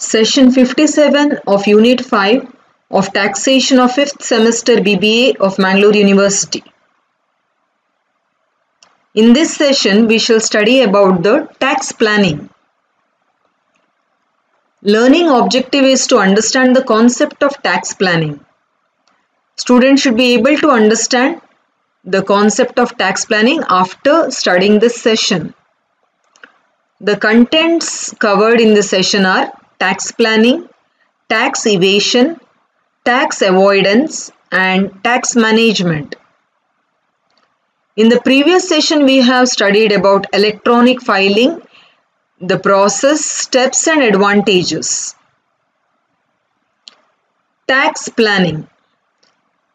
Session 57 of Unit 5 of Taxation of 5th Semester BBA of Mangalore University. In this session, we shall study about the tax planning. Learning objective is to understand the concept of tax planning. Students should be able to understand the concept of tax planning after studying this session. The contents covered in this session are tax planning, tax evasion, tax avoidance, and tax management. In the previous session, we have studied about electronic filing, the process, steps, and advantages. Tax planning.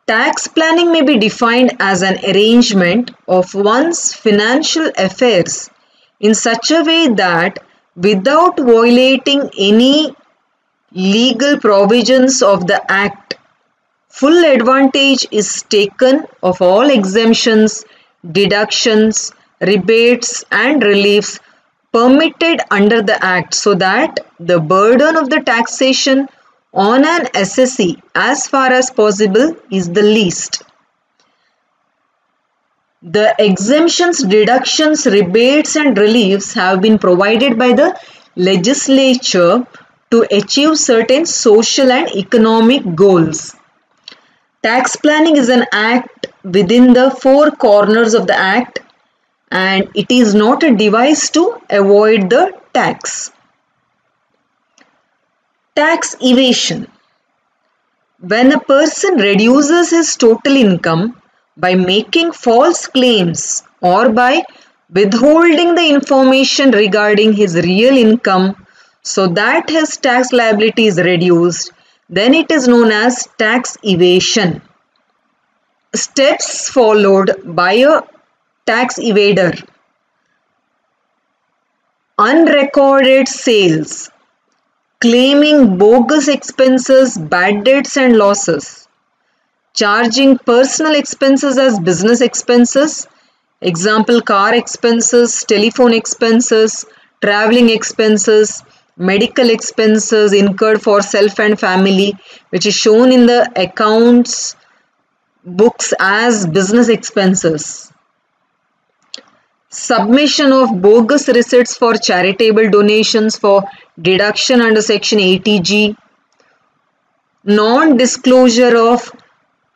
Tax planning may be defined as an arrangement of one's financial affairs in such a way that without violating any legal provisions of the Act, full advantage is taken of all exemptions, deductions, rebates, and reliefs permitted under the Act so that the burden of the taxation on an assessee as far as possible is the least. The exemptions, deductions, rebates, and reliefs have been provided by the legislature to achieve certain social and economic goals. Tax planning is an act within the four corners of the Act, and it is not a device to avoid the tax. Tax evasion. When a person reduces his total income by making false claims or by withholding the information regarding his real income so that his tax liability is reduced, then it is known as tax evasion. Steps followed by a tax evader. Unrecorded sales, claiming bogus expenses, bad debts, and losses, charging personal expenses as business expenses, example car expenses, telephone expenses, traveling expenses, medical expenses incurred for self and family, which is shown in the accounts books as business expenses. Submission of bogus receipts for charitable donations for deduction under Section 80G. Non-disclosure of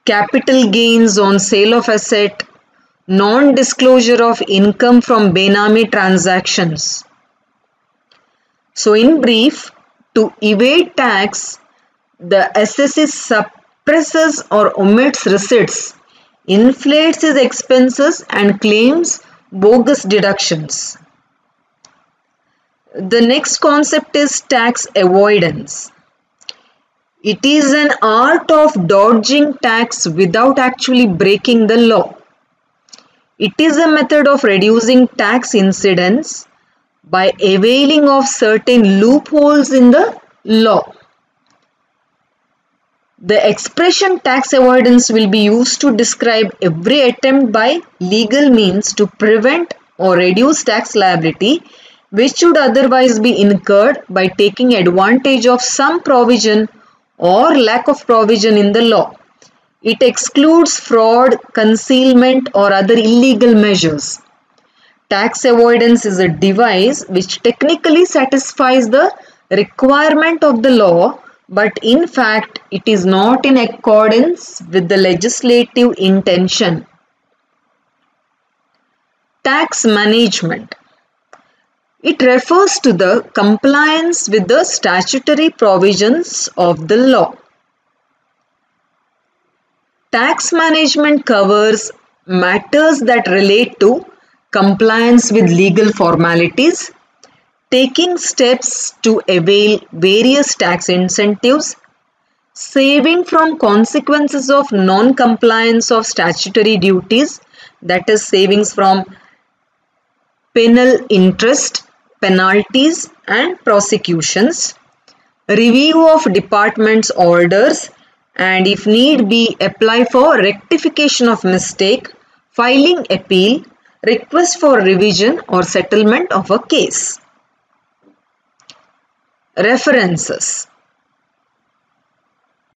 capital gains on sale of asset. Non-disclosure of income from Benami transactions. So in brief, to evade tax, the assessee suppresses or omits receipts, inflates his expenses, and claims bogus deductions. The next concept is tax avoidance. It is an art of dodging tax without actually breaking the law. It is a method of reducing tax incidence by availing of certain loopholes in the law. The expression tax avoidance will be used to describe every attempt by legal means to prevent or reduce tax liability which would otherwise be incurred by taking advantage of some provision or lack of provision in the law. It excludes fraud, concealment, or other illegal measures. Tax avoidance is a device which technically satisfies the requirement of the law, but in fact it is not in accordance with the legislative intention. Tax management. It refers to the compliance with the statutory provisions of the law. Tax management covers matters that relate to compliance with legal formalities, taking steps to avail various tax incentives, saving from consequences of non-compliance of statutory duties, that is savings from penal interest, penalties, and prosecutions, review of department's orders, and if need be apply for rectification of mistake, filing appeal, request for revision or settlement of a case. references.